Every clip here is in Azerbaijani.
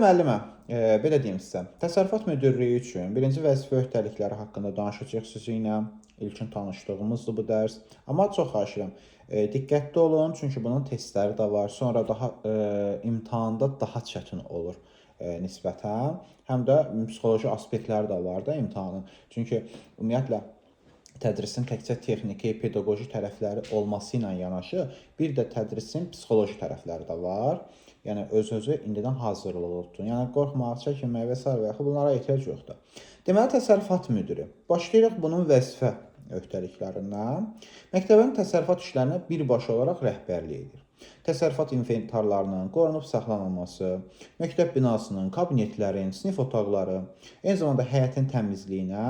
Müəllimə, belə deyim sizə, təsərrüfat müdürlüyü üçün birinci vəzifə öhdəlikləri haqqında danışacağıq sizinlə. İlkin tanışdığımızdır bu dərs. Amma çox xahiş edirəm, diqqətli olun, çünki bunun testləri də var. Sonra daha imtahanda daha çətin olur nisbətən. Həm də psixoloji aspektləri də var da imtahanın. Çünki ümumiyyətlə tədrisin təkcə texniki, pedaqoji tərəfləri olması ilə yanaşı, bir də tədrisin psixoloji tərəfləri də var. Yəni öz-özü indidən hazırlığı tutun. Yəni qorxmaq, çəkinmək və s. və yaxud bunlara ehtiyac yoxdur. Deməli, təsərrüfat müdiri. Başlayırıq bunun vəzifə öhdəliklərindən. Məktəbin təsərrüfat işlərinə birbaşa olaraq rəhbərlik edir. Təsərrüfat inventarlarının qorunub saxlanılması, məktəb binasının, kabinetlərin, sinif otaqları, eyni zamanda həyətin təmizliyinə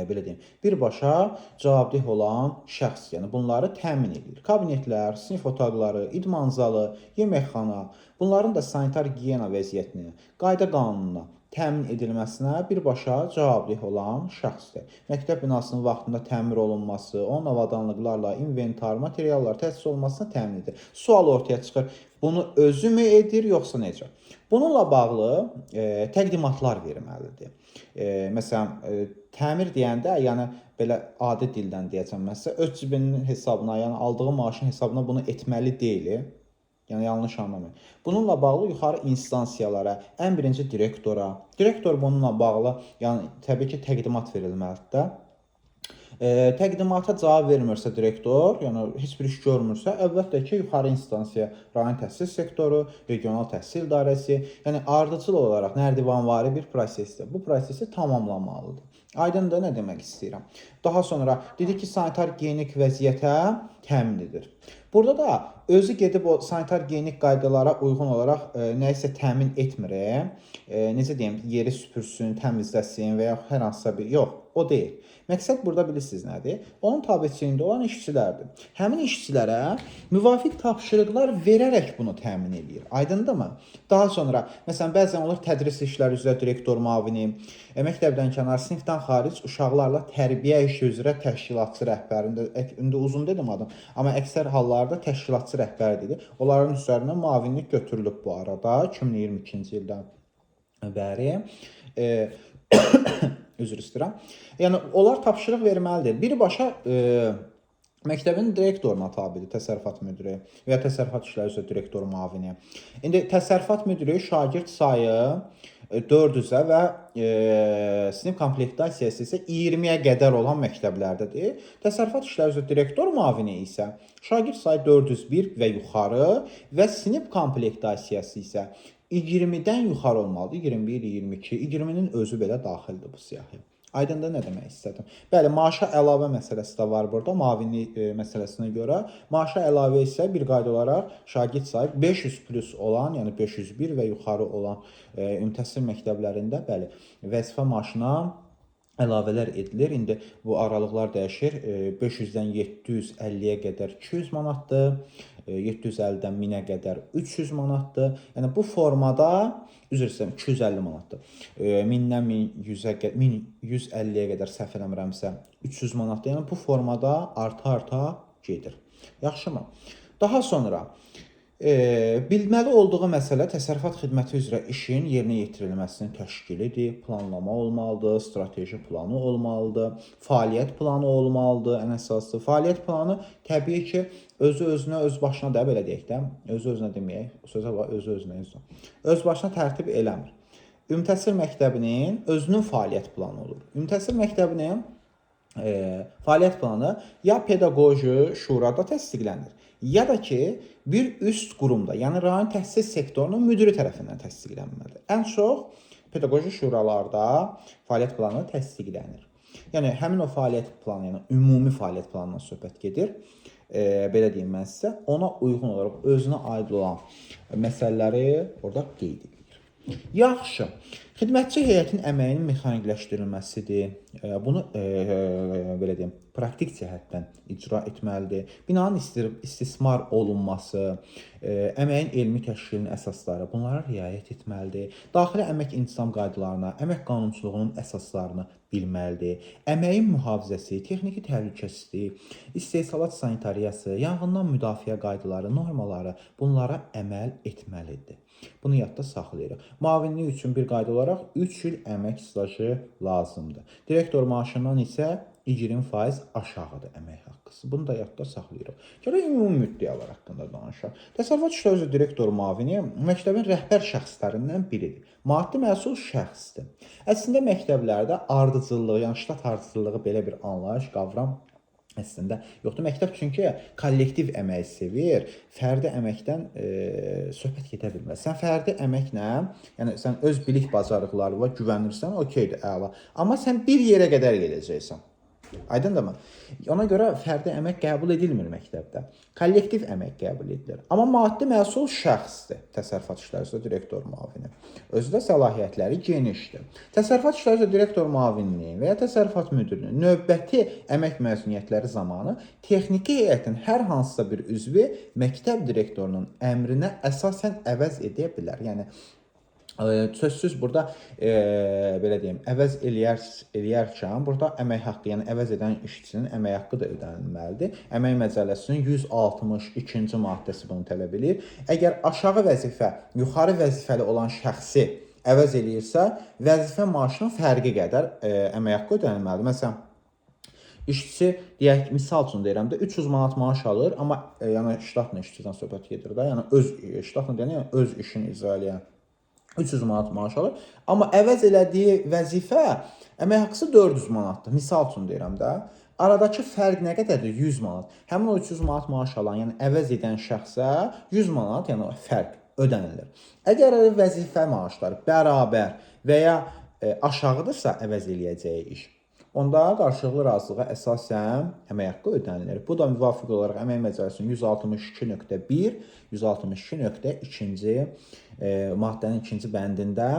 belə deyim, birbaşa cavabdeh olan şəxs, yəni bunları təmin edir. Kabinetlər, sinif otaqları, idman zalı, yeməkxana, bunların da sanitar gigiyena vəziyyətini, qayda qanununa təmin edilməsinə birbaşa cavabdeh olan şəxsdir. Məktəb binasının vaxtında təmir olunması, onun avadanlıqlarla inventar, materiallar təchiz olunmasına təmin edir. Sual ortaya çıxır, bunu özü mü edir, yoxsa necə? Bununla bağlı təqdimatlar verməlidir. Məsələn, təmir deyəndə, yəni belə adi dildən deyəcəm məsələn, öz cibinin hesabına, yəni aldığı maaşın hesabına bunu etməli deyil. Yəni yanlış anlamayın. Bununla bağlı yuxarı instansiyalara, ən birinci direktora, direktor bununla bağlı, yəni təbii ki, təqdimat verilməlidir də. Təqdimata cavab vermirsə direktor, yəni heç bir iş görmürsə, əlbəttə ki, yuxarı instansiya, rayon təhsil sektoru, regional təhsil idarəsi, yəni ardıcıl olaraq nərdivanvari bir prosesdir. Bu prosesi tamamlamalıdır. Aydındır, nə demək istəyirəm? Daha sonra dedik ki, sanitar gigiyenik vəziyyətə təmin edir. Burada da özü gedib o sanitar gigiyenik qaydalara uyğun olaraq nəyisə təmin etmir. Necə deyim, yeri süpürsün, təmizləsin və ya hər hansısa bir, yox, o deyil. Məqsəd burada bilirsiniz nədir? Onun tabeçiliyində olan işçilərdir. Həmin işçilərə müvafiq tapşırıqlar verərək bunu təmin edir. Aydındırmı? Daha sonra, məsələn, bəzən olur tədris işləri üzrə direktor müavini, məktəbdən kənar, sinifdən xaric uşaqlarla tərbiyə işi üzrə təşkilatçı rəhbərində, indi uzun dedim adım, amma əksər hallarda təşkilatçı rəhbər dedik. Onların üzərinə müavinlik götürülüb bu arada 2022-ci ildən bəri. Üzr istəyirəm. Yəni onlar tapşırıq verməlidir. Birbaşa məktəbin direktoruna tabidir təsərrüfat müdiri və ya təsərrüfat işləri üzrə direktor müavini. İndi təsərrüfat müdiri şagird sayı 400-ə və sinif komplektasiyası isə 20-yə qədər olan məktəblərdədir. Təsərrüfat işləri üzrə direktor müavini isə şagird sayı 401 və yuxarı və sinif komplektasiyası isə 20-dən yuxarı olmalıdır. 21, 22, 20-nin özü belə daxildir bu siyahıya. Aydındır nə demək istədim? Bəli, maaşa əlavə məsələsi də var burada, müavinlik məsələsinə görə. Maaşa əlavə isə bir qayda olaraq şagird sayı 500 plus olan, yəni 501 və yuxarı olan ümumi təhsil məktəblərində bəli, vəzifə maaşına əlavələr edilir. İndi bu aralıqlar dəyişir. 500-dən 750-yə qədər 200 manatdır. 750-dən 1000-ə qədər 300 manatdır. Yəni bu formada, üzr istəyirəm, 250 manatdır. 1000-dən 1150-yə qədər səhv eləmirəmsə 300 manatdır. Yəni bu formada arta-arta gedir. Yaxşımı? Daha sonra bilməli olduğu məsələ təsərrüfat xidməti üzrə işin yerinə yetirilməsinin təşkilidir, planlama olmalıdır, strateji planı olmalıdır, fəaliyyət planı olmalıdır, ən əsası. Fəaliyyət planı təbii ki, özü-özünə, öz başına da belə deyək də, özü-özünə deməyək, sözə var, özü-özünə, öz başına tərtib eləmir. Ümumi təhsil məktəbinin özünün fəaliyyət planı olur. Ümumi təhsil məktəbinin fəaliyyət planı ya pedaqoji şurada təsdiqlənir, ya da ki, bir üst qurumda, yəni rayon təhsil sektorunun müdiri tərəfindən təsdiqlənməlidir. Ən çox pedaqoji şuralarda fəaliyyət planı təsdiqlənir. Yəni, həmin o fəaliyyət planı, yəni ümumi fəaliyyət planından söhbət gedir. Belə deyim mən sizə, ona uyğun olaraq özünə aid olan məsələləri orada qeyd edilir. Yaxşı, xidmətçi heyətin əməyinin mexaniqləşdirilməsidir. Bunu belə deyim, praktik cəhətdən icra etməlidir. Binanın istismar olunması, əməyin elmi təşkilinin əsasları, bunlara riayət etməlidir. Daxili əmək intizam qaydalarına, əmək qanunçuluğunun əsaslarını bilməlidir. Əməyin mühafizəsi, texniki təhlükəsizlik, istehsalat sanitariyası, yanğından müdafiə qaydaları, normaları, bunlara əməl etməlidir. Bunu yadda saxlayırıq. Müavinlik üçün bir qayda olaraq 3 il əmək stajı lazımdır. Direktor maaşından isə 20% aşağıdır əmək haqqısı. Bunu da yadda saxlayırıq. Gələk ümumi müddəalar haqqında danışaq. Təsərrüfat işləri üzrə direktor müavini məktəbin rəhbər şəxslərindən biridir. Maddi məsul şəxsdir. Əslində məktəblərdə ardıcıllıq, yəni ştat ardıcıllığı belə bir anlayış, qavram əslində yoxdur. Məktəb çünki kollektiv əməyi sevir, fərdi əməkdən söhbət gedə bilməz. Sən fərdi əməklə, yəni sən öz bilik bacarıqlarına güvənirsən, okeydir, əla. Amma sən bir yerə qədər gedəcəksən. Aydındırmı? Ona görə fərdi əmək qəbul edilmir məktəbdə. Kollektiv əmək qəbul edilir. Amma maddi məsul şəxsdir. Təsərrüfat işləri üzrə direktor müavini. Özü də səlahiyyətləri genişdir. Təsərrüfat işləri üzrə direktor müavinliyi və ya təsərrüfat müdirinin növbəti əmək məzuniyyətləri zamanı texniki heyətin hər hansısa bir üzvü məktəb direktorunun əmrinə əsasən əvəz edə bilər. Yəni sözsüz burada belə deyim, əvəz eləyərkən burada əmək haqqı, yəni əvəz edən işçinin əmək haqqı da ödənilməlidir. Əmək Məcəlləsinin 162-ci maddəsi bunu tələb edir. Əgər aşağı vəzifə, yuxarı vəzifəli olan şəxsi əvəz eləyirsə, vəzifə maaşının fərqi qədər əmək haqqı ödənilməlidir. Məsələn, işçi deyək, misal üçün deyirəm də 300 manat maaş alır, amma yəni ştatla işçidən söhbət gedir də, yəni öz ştatla deyən, yəni öz işini icra edən 300 manat maaş alır. Amma əvəz elədiyi vəzifə əmək haqqısı 400 manatdır. Misal üçün deyirəm də. Aradakı fərq nə qədərdir? 100 manat. Həmin o 300 manat maaş alan, yəni əvəz edən şəxsə 100 manat, yəni o fərq ödənilir. Əgər vəzifə maaşları bərabər və ya aşağıdırsa əvəz eləyəcəyi iş, onda qarşılıqlı razılığa əsasən əmək haqqı ödənilir. Bu da müvafiq olaraq Əmək Məcəlləsinin 162.1, 162.2-ci maddənin 2-ci bəndində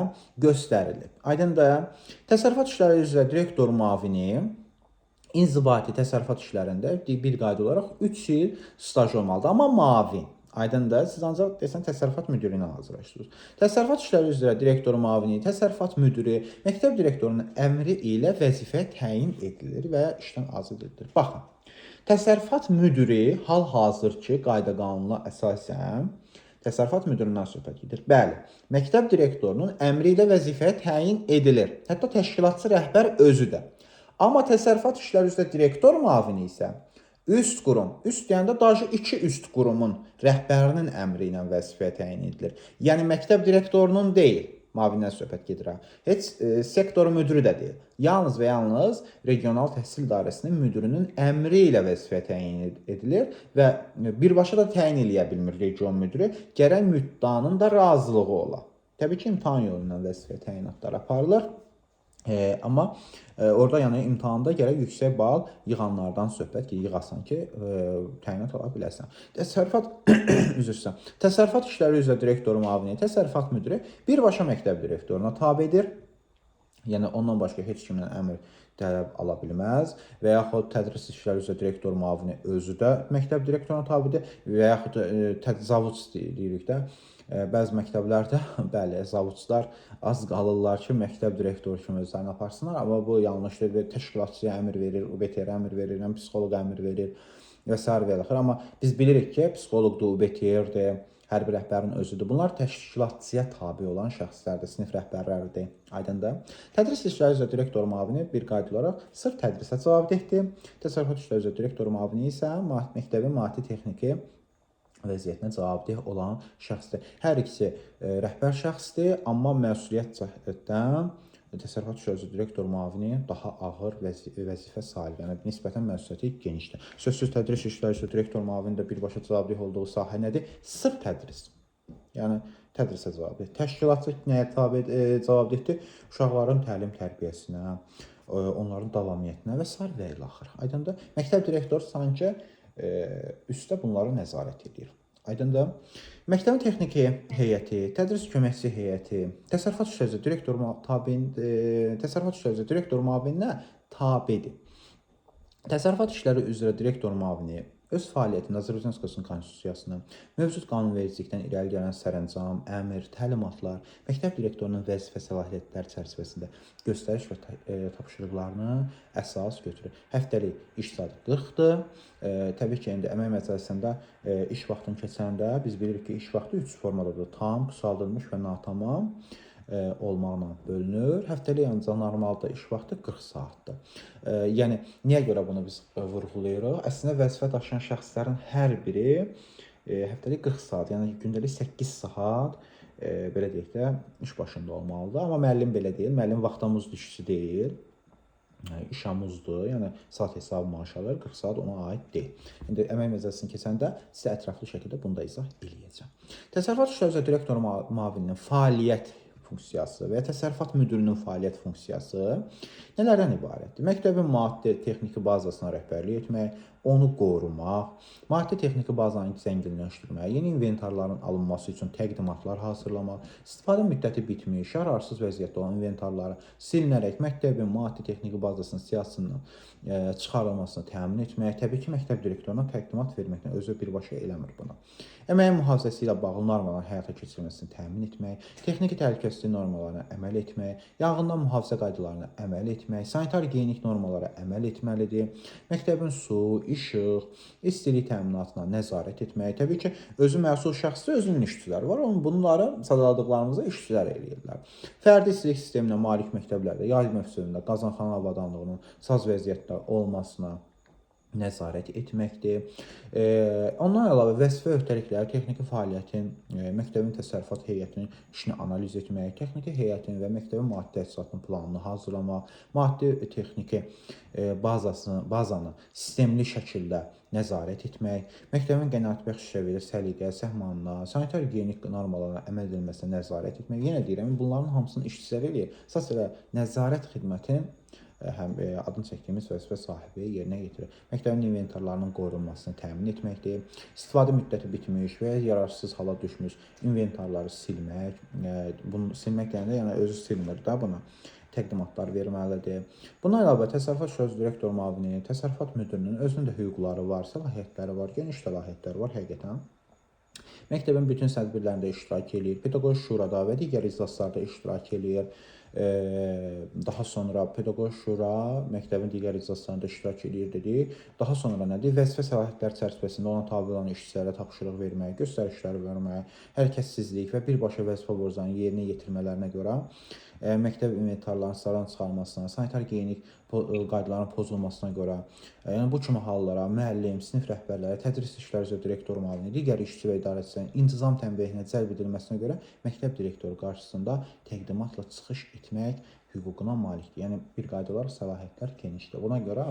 göstərilir. Aydındır. Təsərrüfat işləri üzrə direktor müavini inzibati təsərrüfat işlərində bir qayda olaraq 3 il staj olmalıdır. Amma müavin. Aydındır. Siz ancaq desən təsərrüfat müdirinə hazırlaşırsınız. Təsərrüfat işləri üzrə direktor müavini, təsərrüfat müdiri məktəb direktorunun əmri ilə vəzifəyə təyin edilir və ya işdən azad edilir. Baxın, təsərrüfat müdiri hal-hazırki qayda qanuna əsasən təsərrüfat müdirindən söhbət gedir. Bəli, məktəb direktorunun əmri ilə vəzifəyə təyin edilir. Hətta təşkilatçı rəhbər özü də. Amma təsərrüfat işləri üzrə direktor müavini isə üst qurum, üst deyəndə daha 2 üst qurumun rəhbərinin əmri ilə vəzifəyə təyin edilir. Yəni məktəb direktorunun deyil, müavindən söhbət gedir. Heç sektor müdiri də deyil. Yalnız və yalnız regional təhsil idarəsinin müdirinin əmri ilə vəzifəyə təyin edilir və birbaşa da təyin eləyə bilmir region müdiri. Gərək müddanın da razılığı ola. Təbii ki, imtahan yolu ilə vəzifəyə təyinatlar aparılır. Amma orada yəni imtahanda gərək yüksək bal yığanlardan söhbət yığasan ki, təyinat ala biləsən. Təsərrüfat işləri üzrə direktor müavini, təsərrüfat müdiri birbaşa məktəb direktoruna tabedir. Yəni ondan başqa heç kimdən əmr tələb ala bilməz və yaxud tədris işləri üzrə direktor müavini özü də məktəb direktoruna tabedir və yaxud zavod deyirik də. Bəzi məktəblərdə bəli, zavodçular az qalırlar ki, məktəb direktoru kimi özlərini aparsınlar, amma bu yanlışdır. Təşkilatçıya əmr verir, UBT-yə əmr verir, psixoloqa əmr verir və s. və axır. Amma biz bilirik ki, psixoloqdur, UBT-dir, hər bir rəhbərin özüdür. Bunlar təşkilatçıya tabe olan şəxslərdir, sinif rəhbərləridir. Aydındır. Tədris işləri üzrə direktor müavini bir qayda olaraq sırf tədrisə cavabdehdir. Təsərrüfat işləri üzrə direktor müavini isə məktəbin maddi texniki vəziyyətinə cavabdeh olan şəxsdir. Hər ikisi rəhbər şəxsdir, amma məsuliyyət cəhətdən təsərrüfat işləri üzrə direktor müavini daha ağır vəzifə sahib, yəni nisbətən məsuliyyəti genişdir. Sözsüz tədris işləri üzrə direktor müavini də birbaşa cavabdeh olduğu sahə nədir? Sırf tədris. Yəni tədrisə cavabdeh. Təşkilatçı nəyə cavabdehdir? Uşaqların təlim-tərbiyəsinə, onların davamiyyətinə və s. və ilə axır. Aydındır. Məktəb direktoru sanki üstdə bunları nəzarət edir. Aydındır. Məktəbin texniki heyəti, tədris köməkçi heyəti, təsərrüfat işləri üzrə direktor müavininə tabedir. Təsərrüfat işləri üzrə direktor müavini öz fəaliyyətində Azərbaycan Respublikasının Konstitusiyasına, mövcud qanunvericilikdən irəli gələn sərəncam, əmr, təlimatlar, məktəb direktorunun vəzifə səlahiyyətləri çərçivəsində göstəriş və tapşırıqlarını əsas götürür. Həftəlik iş saatı 40-dır. Təbii ki, indi əmək məcəlləsində iş vaxtını keçəndə biz bilirik ki, iş vaxtı 3 formadadır: tam, qısaldılmış və natamam olmaqla bölünür. Həftəlik ancaq normalda iş vaxtı 40 saatdır. Yəni niyə görə bunu biz vurğulayırıq? Əslində vəzifə daşıyan şəxslərin hər biri həftəlik 40 saat, yəni gündəlik 8 saat belə deyək də iş başında olmalıdır. Amma müəllim belə deyil. Müəllim vaxtamuzlu işçi deyil. İşamuzdur, yəni saat hesabı maaş alır, 40 saat ona aid deyil. İndi əmək məcəlləsini keçəndə sizə ətraflı şəkildə bunu da izah eləyəcəm. Təsərrüfat işləri üzrə direktor müavininin fəaliyyət funksiyası və ya təsərrüfat müdirinin fəaliyyət funksiyası nələrdən ibarətdir? Məktəbin maddi texniki bazasına rəhbərlik etmək, onu qorumaq, maddi texniki bazanı zənginləşdirmək, yeni inventarların alınması üçün təqdimatlar hazırlamaq, istifadə müddəti bitmiş, yararsız vəziyyətdə olan inventarları silinərək məktəbin maddi texniki bazasının siyahısından çıxarılmasını təmin etmək, təbii ki, məktəb direktoruna təqdimat verməklə özü birbaşa eləmir bunu. Əməyin mühafizəsi ilə bağlı normaların həyata keçirilməsini təmin etmək, texniki təhlükəsizlik normalarına əməl etmək, yanğından mühafizə qaydalarına əməl etmək, sanitar gigiyenik normalara əməl etməlidir, məktəbin su, işıq, istilik təminatına nəzarət etmək. Təbii ki, özü məsul şəxsdə özünün işçiləri var. Bunları sadaladıqlarımızda işçilər eləyirlər. Fərdi istilik sisteminə malik məktəblərdə yay mövsümündə qazanxana avadanlığının saz vəziyyətdə olmasına nəzarət etməkdir. Ondan əlavə vəzifə öhdəlikləri texniki fəaliyyətin, məktəbin təsərrüfat heyətinin işini analiz etmək, texniki heyətin və məktəbin maddi təchizatının planını hazırlamaq, maddi texniki bazanı sistemli şəkildə nəzarət etmək, məktəbin qənaətbəxş işlevləri, səliqə, səhmanına, sanitar gigiyenik normalarına əməl edilməsinə nəzarət etmək. Yenə deyirəm, bunların hamısını işçilər eləyir. Əsas elə nəzarət xidmətini həm adını çəkdiyimiz vəzifə sahibi yerinə yetirir. Məktəbin inventarlarının qorunmasını təmin etməkdir. İstifadə müddəti bitmiş və ya yararsız hala düşmüş inventarları silmək. Bunu silmək deyəndə yəni özü silmir də buna. Təqdimatlar verməlidir. Bundan əlavə təsərrüfat işləri direktor müavini, təsərrüfat müdirinin özünün də hüquqları var, səlahiyyətləri var, geniş səlahiyyətləri var həqiqətən. Məktəbin bütün tədbirlərində iştirak edir, pedaqoji şurada və digər iclaslarda iştirak edir. Daha sonra pedaqoji şura məktəbin digər iclaslarında iştirak edir dedik. Daha sonra nədir? Vəzifə səlahiyyətləri çərçivəsində ona tabe olan işçilərə tapşırıq vermək, göstərişlər vermək, hərəkətsizlik və birbaşa vəzifə borclarının yerinə yetirmələrinə görə məktəb inventarlarının sıradan çıxarılmasına, sanitar gigiyenik qaydaların pozulmasına görə, yəni bu kimi hallara müəllim, sinif rəhbərləri, tədris işləri üzrə direktor müavini, digər işçi və idarəçilərin intizam tənbihinə cəlb edilməsinə görə məktəb direktoru qarşısında təqdimatla çıxış etmək hüququna malikdir. Yəni bir qaydalar, səlahiyyətlər genişdir. Buna görə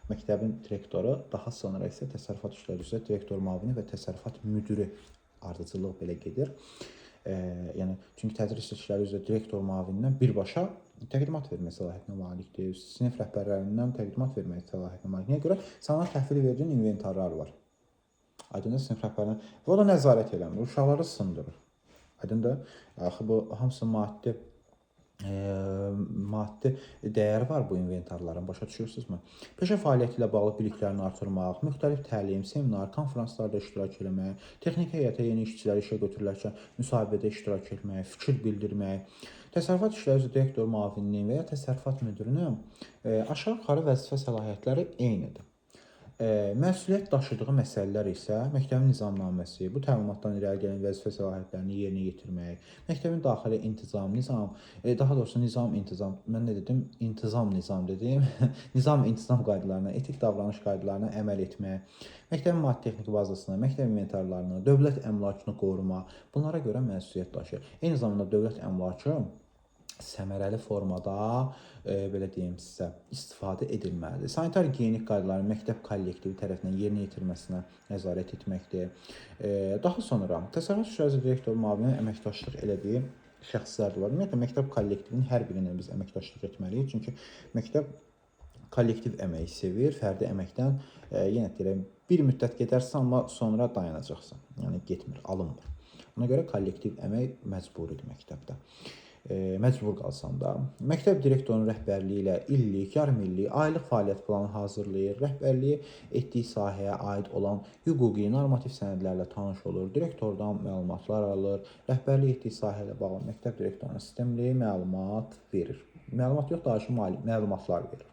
məktəbin direktoru, daha sonra isə təsərrüfat işləri üzrə direktor müavini və təsərrüfat müdiri ardıcıllıq belə gedir. Yəni çünki tədris işləri üzrə direktor müavinindən birbaşa təqdimat vermək səlahiyyətinə malikdir. Sinif rəhbərlərindən təqdimat vermək səlahiyyətinə malikdir. Niyə görə? Sana təhvil verdiyin inventarlar var. Aydındır, sinif rəhbərlərindən. Və o da nəzarət eləmir, uşaqları sındırır. Aydındır, axı bu hamısı maddi dəyər var bu inventarların, başa düşürsünüzmü? Peşə fəaliyyəti ilə bağlı biliklərini artırmaq, müxtəlif təlim, seminar, konferanslarda iştirak etmək, texniki heyətə yeni işçilər işə götürülərkən müsahibədə iştirak etmək, fikir bildirmək, təsərrüfat işləri üzrə direktor müavininin və ya təsərrüfat müdirinin aşağı-yuxarı vəzifə səlahiyyətləri eynidir. Məsuliyyət daşıdığı məsələlər isə məktəbin nizamnaməsi, bu təlimatdan irəli gələn vəzifə səlahiyyətlərini yerinə yetirmək, məktəbin daxili intizam, daha doğrusu nizam-intizam, mən nə dedim? İntizam dedim. Nizam-intizam qaydalarına, etik davranış qaydalarına əməl etmək, məktəbin maddi texniki bazasına, məktəb inventarlarını, dövlət əmlakını qorumaq, bunlara görə məsuliyyət daşıyır. Eyni zamanda dövlət əmlakı səmərəli formada, belə deyim sizə, istifadə edilməlidir. Sanitar gigiyenik qaydaların məktəb kollektivi tərəfindən yerinə yetirməsinə nəzarət etməkdir. Daha sonra təsərrüfat işləri üzrə direktor müavini əməkdaşlıq elədiyi şəxslər var. Ümumiyyətlə, məktəb kollektivinin hər birindən biz əməkdaşlıq etməliyik. Çünki məktəb kollektiv əməyi sevir, fərdi əməkdən, yenə deyirəm, bir müddət gedərsən, amma sonra dayanacaqsan. Yəni getmir, alınmır. Ona görə kollektiv əmək məcburidir məktəbdə. məcbur qalsam da, məktəb direktorunun rəhbərliyi ilə illik, yarımillik, aylıq fəaliyyət planı hazırlayır, rəhbərliyi etdiyi sahəyə aid olan hüquqi, normativ sənədlərlə tanış olur, direktordan məlumatlar alır, rəhbərlik etdiyi sahə ilə bağlı məktəb direktoruna sistemli məlumat verir. Məlumat yox, daha doğrusu məlumatlar verir.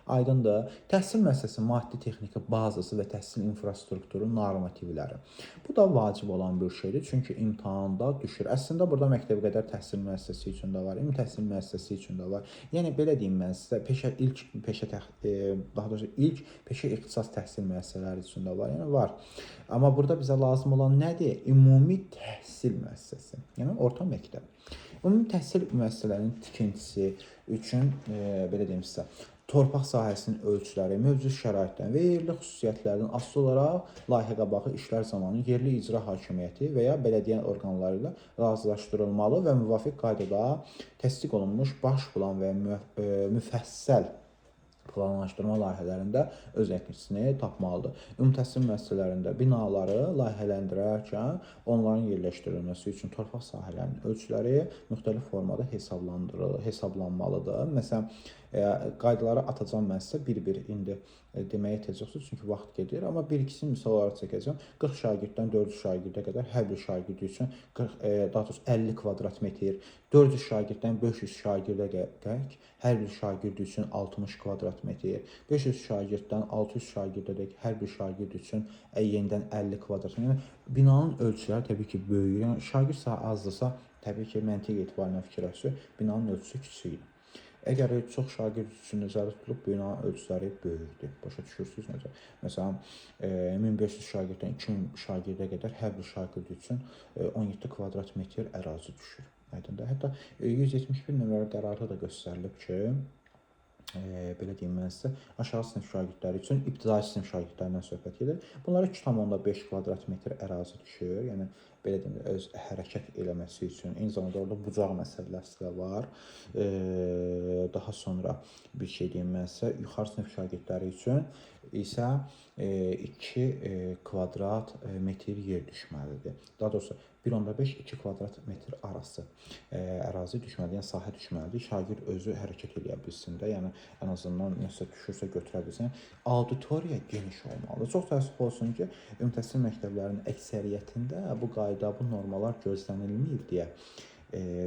Aydındır. Təhsil müəssisəsinin maddi-texniki bazası və təhsil infrastrukturu normativləri. Bu da vacib olan bir şeydir, çünki imtahanda düşür. Əslində burada məktəbəqədər təhsil müəssisəsi üçün də var, ümumi təhsil müəssisəsi üçün də var. Yəni belə deyim mən sizə, daha doğrusu ilk peşə ixtisas təhsil müəssisələri üçün də var. Yəni var. Amma burada bizə lazım olan nədir? Ümumi təhsil müəssisəsi, yəni orta məktəb. Ümumi təhsil müəssisələrinin tikintisi üçün belə deyim sizə, torpaq sahəsinin ölçüləri, mövcud şəraitdən və yerli xüsusiyyətlərdən asılı olaraq layihəqabağı işlər zamanı yerli icra hakimiyyəti və ya bələdiyyə orqanları ilə razılaşdırılmalı və müvafiq qaydada təsdiq olunmuş baş plan və müfəssəl planlaşdırma layihələrində öz əksini tapmalıdır. Ümumi təhsil müəssisələrində binaları layihələndirərkən onların yerləşdirilməsi üçün torpaq sahələrinin ölçüləri müxtəlif formada hesablanmalıdır. Məsələn, qaydaları atacağım mən sizə bir-bir indi deməyə ehtiyac yoxdur, çünki vaxt gedir. Amma bir-ikisini misal olaraq çəkəcəm. 40 şagirddən 400 şagirdə qədər hər bir şagird üçün daha doğrusu 50 kvadrat metr, 400 şagirddən 500 şagirdə qədər hər bir şagird üçün 60 kvadrat metr, 500 şagirddən 600 şagirdədək hər bir şagird üçün yenidən 50 kvadrat metr. Yəni binanın ölçüləri təbii ki, böyük. Yəni şagird sayı azdırsa, təbii ki, məntiq etibarıyla fikirləşsə, binanın ölçüsü kiçikdir. Əgər çox şagird üçün nəzərdə tutulub, binanın ölçüləri böyükdür. Başa düşürsünüz necə? Məsələn, 1500 şagirddən 2000 şagirdə qədər hər bir şagird üçün 17 kvadrat metr ərazi düşür. Aydındır. Hətta 171 nömrəli qərarda da göstərilib ki, belə deyim mən sizə, aşağı sinif şagirdləri üçün ibtidai sinif şagirdlərindən söhbət gedir. Bunlara 2,5 kvadrat metr ərazi düşür. Yəni belə deyim, öz hərəkət eləməsi üçün. Eyni zamanda orada bucaq məsələsi də var. Daha sonra bir şey deyim mən sizə, yuxarı sinif şagirdləri üçün isə 2 kvadrat metr yer düşməlidir. Daha doğrusu 1,5-2 kvadrat metr arası ərazi düşməlidir, yəni sahə düşməlidir. Şagird özü hərəkət eləyə bilsin də, yəni ən azından nəsə düşürsə götürə bilsin. Auditoriya geniş olmalıdır. Çox təəssüf olsun ki, ümumi təhsil məktəblərinin əksəriyyətində bu qayda, bu normalar gözlənilməyib deyə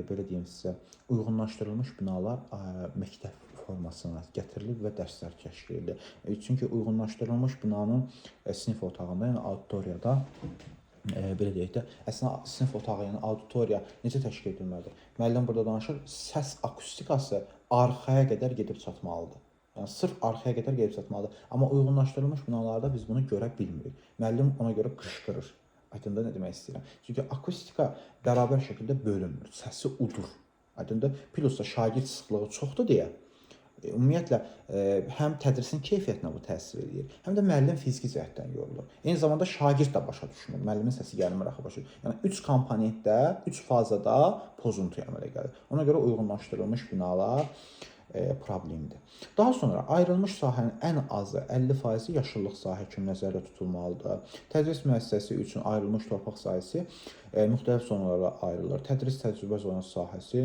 belə deyim sizə, uyğunlaşdırılmış binalar məktəb formasına gətirilib və dərslər təşkil edilir. Çünki uyğunlaşdırılmış binanın sinif otağında, yəni auditoriyada belə deyək də, əslində sinif otağı, yəni auditoriya necə təşkil edilməlidir? Müəllim burada danışır, səs akustikası arxaya qədər gedib çatmalıdır. Yəni sırf arxaya qədər gedib çatmalıdır. Amma uyğunlaşdırılmış binalarda biz bunu görə bilmirik. Müəllim ona görə qışqırır. Aydındır nə demək istəyirəm? Çünki akustika bərabər şəkildə bölünmür, səsi udur. Aydındır. Plus da şagird sıxlığı çoxdur deyə ümumiyyətlə həm tədrisin keyfiyyətinə bu təsir edir, həm də müəllim fiziki cəhətdən yorulur. Eyni zamanda şagird də başa düşmür, müəllimin səsi gəlmir axı başa. Yəni 3 komponentdə, 3 fazada pozuntu əmələ gəlir. Ona görə uyğunlaşdırılmış binalar problemdir. Daha sonra ayrılmış sahənin ən azı 50% yaşıllıq sahə kimi nəzərdə tutulmalıdır. Tədris müəssisəsi üçün ayrılmış torpaq sahəsi müxtəlif zonalara ayrılır. Tədris təcrübə zonası sahəsi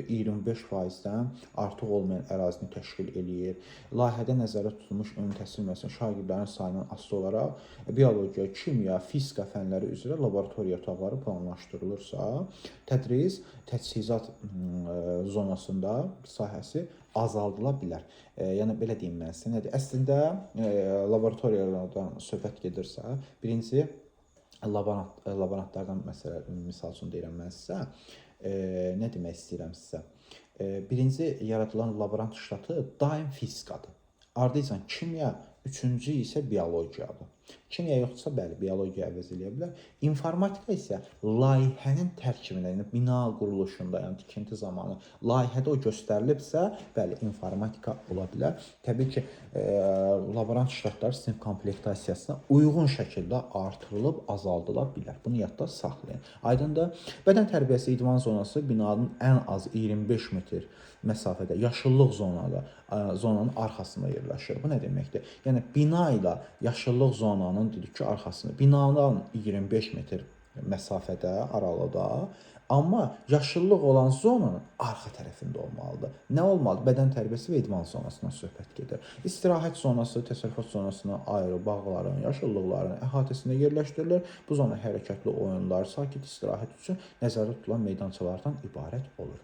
25%-dən artıq olmayan ərazini təşkil eləyir. Layihədə nəzərdə tutulmuş ümumi təhsil müəssisəsinin şagirdlərin sayından asılı olaraq biologiya, kimya, fizika fənləri üzrə laboratoriya otaqları planlaşdırılırsa, tədris təchizat zonasında sahəsi azaldıla bilər. Yəni belə deyim mən sizə, nədir? Əslində laboratoriyalardan söhbət gedirsə, birinci laborantlardan misal üçün deyirəm mən sizə, nə demək istəyirəm sizə? Birinci yaradılan laborant ştatı daim fizikadır. Ardınca kimya, üçüncü isə biologiyadır. Kimya yoxdursa, bəli, biologiya əvəz eləyə bilər. İnformatika isə layihənin tərkibində, yəni bina quruluşunda, yəni tikinti zamanı layihədə o göstərilibsə, bəli, informatika ola bilər. Təbii ki, laborant ştatları sinif komplektasiyasına uyğun şəkildə artırılıb, azaldıla bilər. Bunu yadda saxlayın. Aydındır. Bədən tərbiyəsi idman zonası binanın ən az 25 metr məsafədə, yaşıllıq zonanın arxasında yerləşir. Bu nə deməkdir? Yəni, bina ilə yaşıllıq zonanın dedik ki, arxasında, binadan 25 metr məsafədə, aralıda Amma yaşıllıq olan zonanın arxa tərəfində olmalıdır. Nə olmalıdır? Bədən tərbiyəsi və idman zonasından söhbət gedir. İstirahət zonası, təsərrüfat zonasına ayrı bağların, yaşıllıqların əhatəsində yerləşdirilir. Bu zona hərəkətli oyunlar, sakit istirahət üçün nəzərdə tutulan meydançalardan ibarət olur.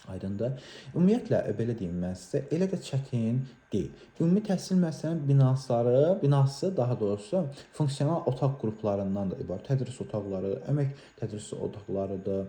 Aydındır. Ümumiyyətlə belə deyim mən sizə, elə də çətin deyil. Ümumi təhsil müəssisələrinin binası daha doğrusu funksional otaq qruplarından da ibarət. Tədris otaqları, əmək tədris otaqlarıdır.